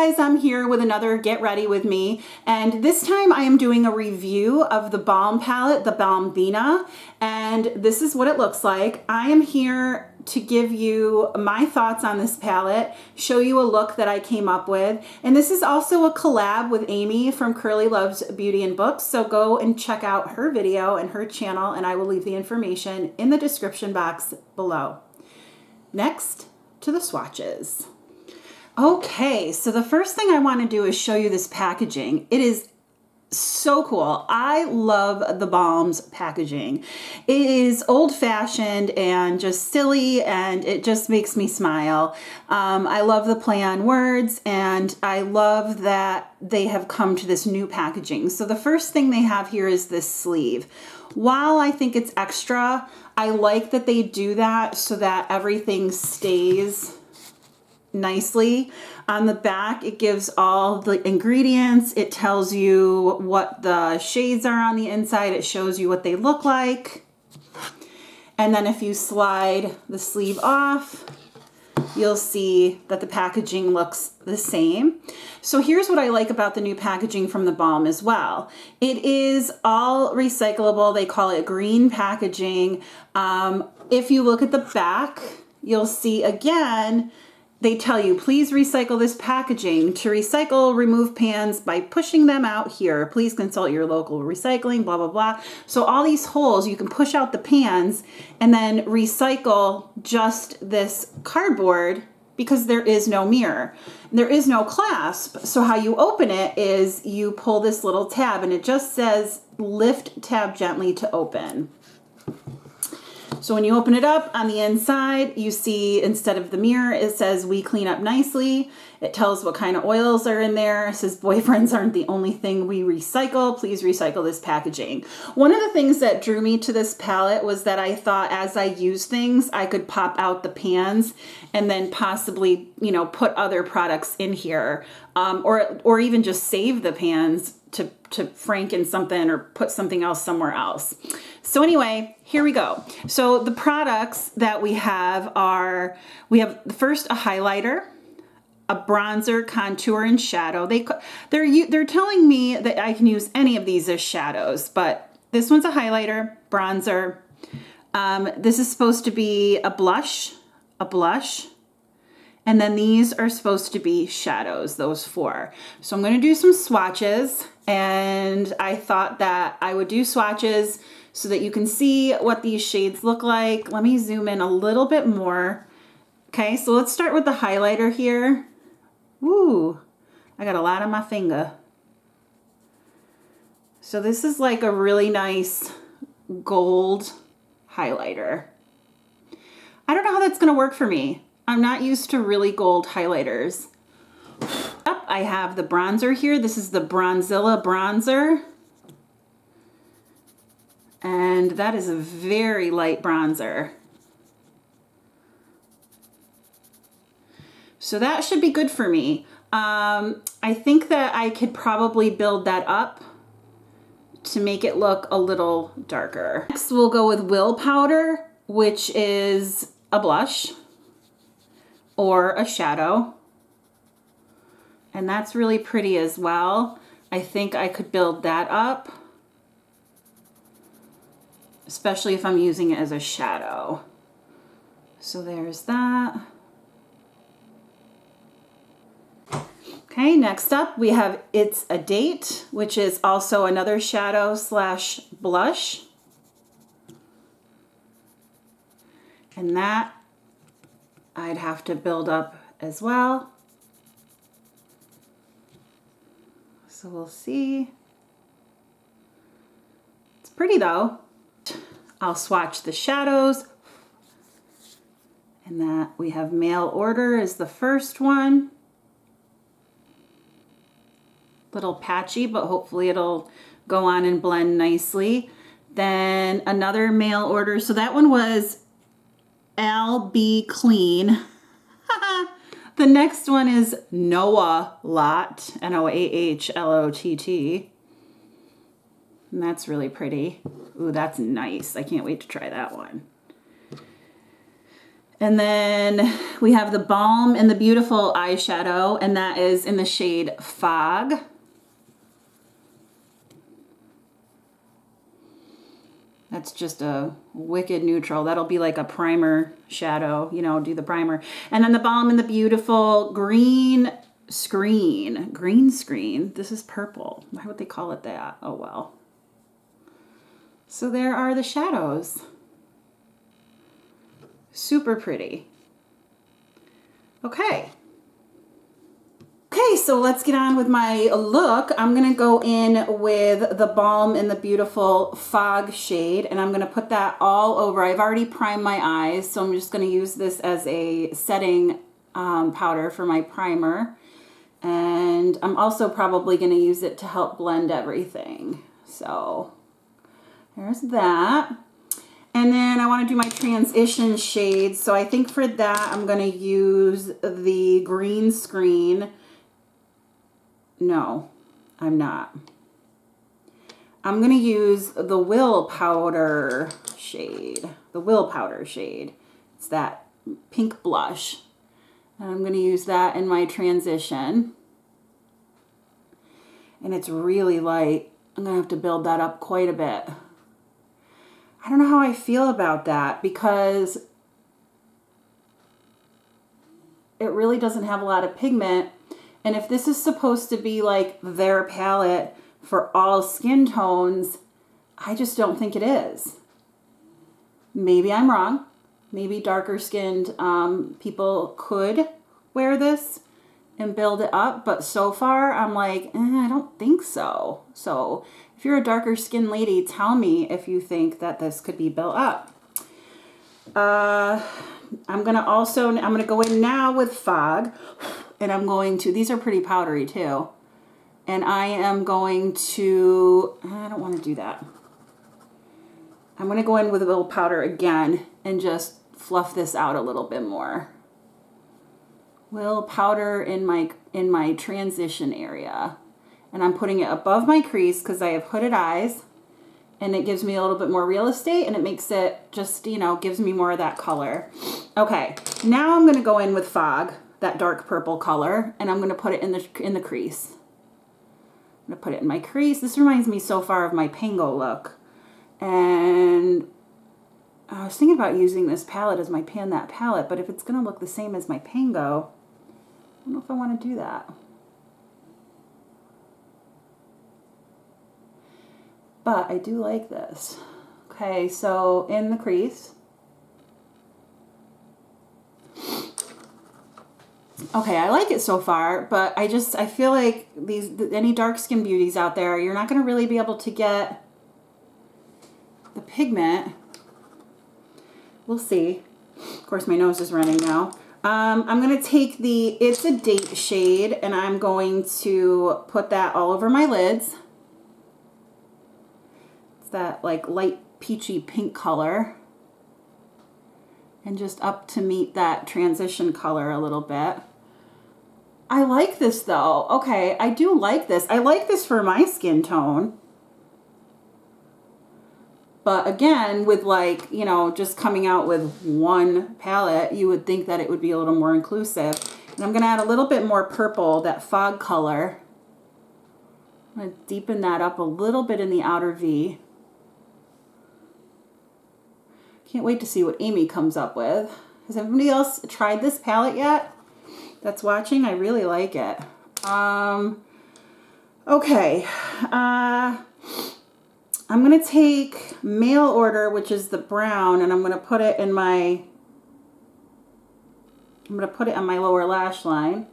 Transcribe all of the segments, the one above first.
guys, I'm here with another Get Ready With Me, and this time I am doing a review of the Balm palette, the Balmbina, and this is what it looks like. I am here to give you my thoughts on this palette, show you a look that I came up with, and this is also a collab with Amy from Curly Loves Beauty and Books, so go and check out her video and her channel, and I will leave the information in the description box below. Next, to the swatches. Okay, so the first thing I want to do is show you this packaging. It is so cool. I love the Balm's packaging. It is old-fashioned and just silly, and it just makes me smile. I love the play on words, and I love that they have come to this new packaging. So the first thing they have here is this sleeve. While I think it's extra, I like that they do that so that everything stays nicely. On the back, it gives all the ingredients. It tells you what the shades are on the inside. It shows you what they look like. And then if you slide the sleeve off, you'll see that the packaging looks the same. So here's what I like about the new packaging from the Balm as well. It is all recyclable. They call it green packaging. If you look at the back, you'll see again, they tell you, please recycle this packaging. To recycle, remove pans by pushing them out here. Please consult your local recycling, blah, blah, blah. So all these holes, you can push out the pans and then recycle just this cardboard because there is no mirror. There is no clasp. So how you open it is you pull this little tab and it just says lift tab gently to open. So when you open it up on the inside, you see instead of the mirror, it says we clean up nicely. It tells what kind of oils are in there. It says boyfriends aren't the only thing we recycle. Please recycle this packaging. One of the things that drew me to this palette was that I thought as I use things, I could pop out the pans and then possibly, you know, put other products in here, or even just save the pans to franken something or put something else somewhere else. So anyway, here we go. So the products that we have are, we have first a highlighter, a bronzer, contour, and shadow. They're telling me that I can use any of these as shadows, but this one's a highlighter, bronzer. This is supposed to be a blush, and then these are supposed to be shadows, those four. So I'm going to do some swatches, and I thought that I would do swatches so that you can see what these shades look like. Let me zoom in a little bit more. Okay, so let's start with the highlighter here. Ooh, I got a lot on my finger. So this is like a really nice gold highlighter. I don't know how that's going to work for me. I'm not used to really gold highlighters. Up, I have the bronzer here. This is the Bronzilla bronzer. And that is a very light bronzer. So that should be good for me. I think that I could probably build that up to make it look a little darker. Next, we'll go with Will Powder, which is a blush or a shadow. And that's really pretty as well. I think I could build that up, especially if I'm using it as a shadow. So there's that. Okay, next up we have It's a Date, which is also another shadow slash blush. And that I'd have to build up as well. So we'll see. It's pretty though. I'll swatch the shadows. And that we have Mail Order is the first one. Little patchy, but hopefully it'll go on and blend nicely. Then another Mail Order. So that one was Al B Clean. The next one is Noah Lot, Noahllott. And that's really pretty. Ooh, that's nice. I can't wait to try that one. And then we have the Balm and the Beautiful eyeshadow, and that is in the shade Fog. That's just a wicked neutral. That'll be like a primer shadow, you know, do the primer. And then the Balm in the Beautiful Green Screen. Green Screen. This is purple. Why would they call it that? Oh, well. So there are the shadows. Super pretty. Okay. Okay, so let's get on with my look. I'm gonna go in with the Balm in the Beautiful Fog shade, and I'm gonna put that all over. I've already primed my eyes, so I'm just gonna use this as a setting powder for my primer. And I'm also probably gonna use it to help blend everything. So there's that. And then I want to do my transition shades. So I think for that, I'm going to use the Green Screen. No, I'm not. I'm going to use the Will Powder shade. The Will Powder shade. It's that pink blush. And I'm going to use that in my transition. And it's really light. I'm going to have to build that up quite a bit. I don't know how I feel about that because it really doesn't have a lot of pigment. And if this is supposed to be like their palette for all skin tones, I just don't think it is. Maybe I'm wrong. Maybe darker skinned people could wear this and build it up. But so far I'm like, I don't think so. So if you're a darker skinned lady, tell me if you think that this could be built up. I'm going to go in now with Fog, and I'm going to, these are pretty powdery too. And I am going to, I don't want to do that. I'm going to go in with a little powder again and just fluff this out a little bit more. Little powder in my transition area. And I'm putting it above my crease because I have hooded eyes, and it gives me a little bit more real estate, and it makes it just, you know, gives me more of that color. Okay, now I'm going to go in with Fog, that dark purple color, and I'm going to put it in the crease. I'm going to put it in my crease. This reminds me so far of my Pango look. And I was thinking about using this palette as my Pan That palette, but if it's going to look the same as my Pango, I don't know if I want to do that. But I do like this. Okay, so in the crease. Okay, I like it so far, but I feel like any dark skin beauties out there, you're not going to really be able to get the pigment. We'll see. Of course, my nose is running now. I'm going to take the It's a Date shade, and I'm going to put that all over my lids. That like light peachy pink color, and just up to meet that transition color a little bit. I like this though. Okay, I do like this. I like this for my skin tone. But again, with like, you know, just coming out with one palette, you would think that it would be a little more inclusive. And I'm going to add a little bit more purple, that Fog color. I'm going to deepen that up a little bit in the outer V. Can't wait to see what Amy comes up with. Has anybody else tried this palette yet that's watching? I really like it. Okay. I'm going to take Mail Order, which is the brown, and I'm going to put it in my, I'm going to put it on my lower lash line.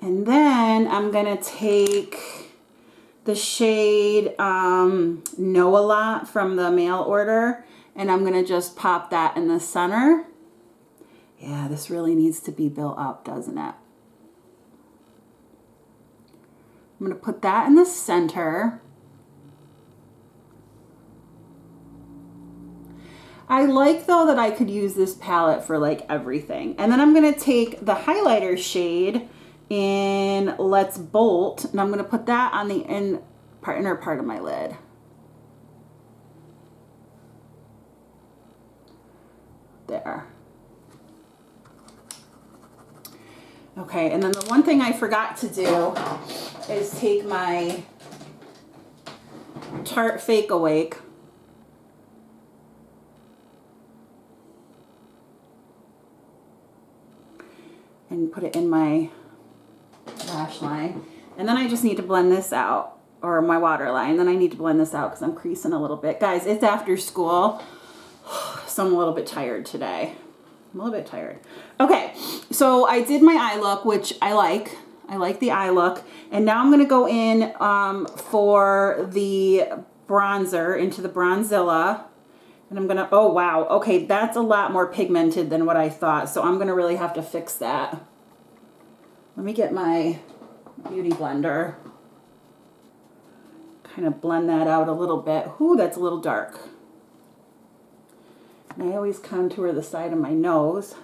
And then I'm going to take the shade Know A Lot from the Mail Order, and I'm going to just pop that in the center. Yeah, this really needs to be built up, doesn't it? I'm going to put that in the center. I like, though, that I could use this palette for, like, everything. And then I'm going to take the highlighter shade in Let's Bolt, and I'm going to put that on the inner part of my lid. There. Okay, and then the one thing I forgot to do is take my Tarte Fake Awake and put it in my lash line. And then I just need to blend this out, or my water line. Then I need to blend this out because I'm creasing a little bit. Guys, it's after school, so I'm a little bit tired today. I'm a little bit tired. Okay, so I did my eye look, which I like. I like the eye look. And now I'm going to go in for the bronzer, into the Bronzilla. And I'm going to, oh wow, okay, that's a lot more pigmented than what I thought. So I'm going to really have to fix that. Let me get my beauty blender. Kind of blend that out a little bit. Ooh, that's a little dark. And I always contour the side of my nose.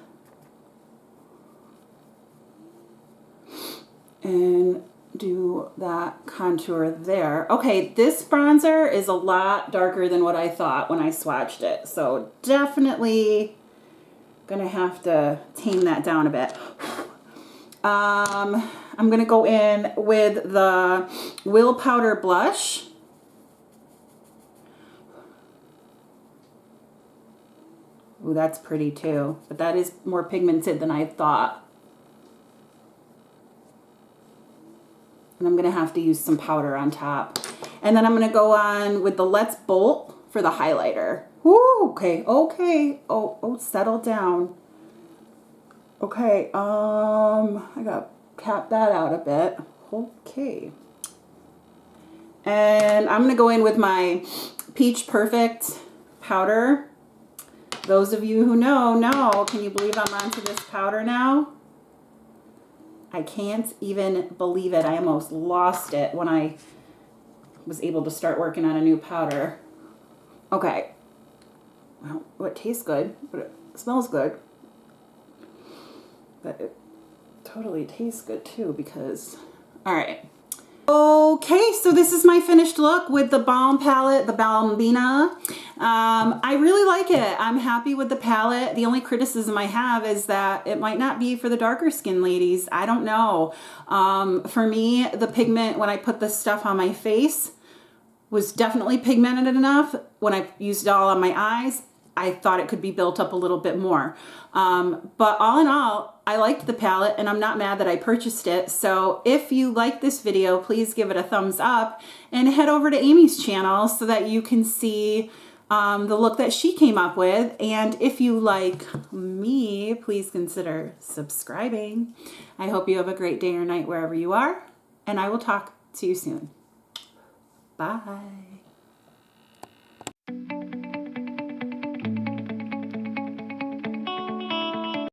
And do that contour there. Okay, this bronzer is a lot darker than what I thought when I swatched it. So definitely gonna have to tame that down a bit. I'm gonna go in with the Will Powder Blush. Ooh, that's pretty too, but that is more pigmented than I thought. And I'm going to have to use some powder on top. And then I'm going to go on with the Let's Bolt for the highlighter. Woo, okay, okay. Oh, settle down. Okay, I got to cap that out a bit. Okay. And I'm going to go in with my Peach Perfect powder. Those of you who know. Can you believe I'm onto this powder now? I can't even believe it. I almost lost it when I was able to start working on a new powder. Okay. Well, it tastes good, but it smells good. But it totally tastes good too because, all right. Okay, so this is my finished look with the Balm palette, the Balmbina. I really like it. I'm happy with the palette. The only criticism I have is that it might not be for the darker skin ladies. I don't know. For me, the pigment when I put this stuff on my face was definitely pigmented enough. When I used it all on my eyes, I thought it could be built up a little bit more. But all in all, I liked the palette and I'm not mad that I purchased it. So if you like this video, please give it a thumbs up and head over to Amy's channel so that you can see the look that she came up with. And if you like me, please consider subscribing. I hope you have a great day or night wherever you are, and I will talk to you soon. Bye.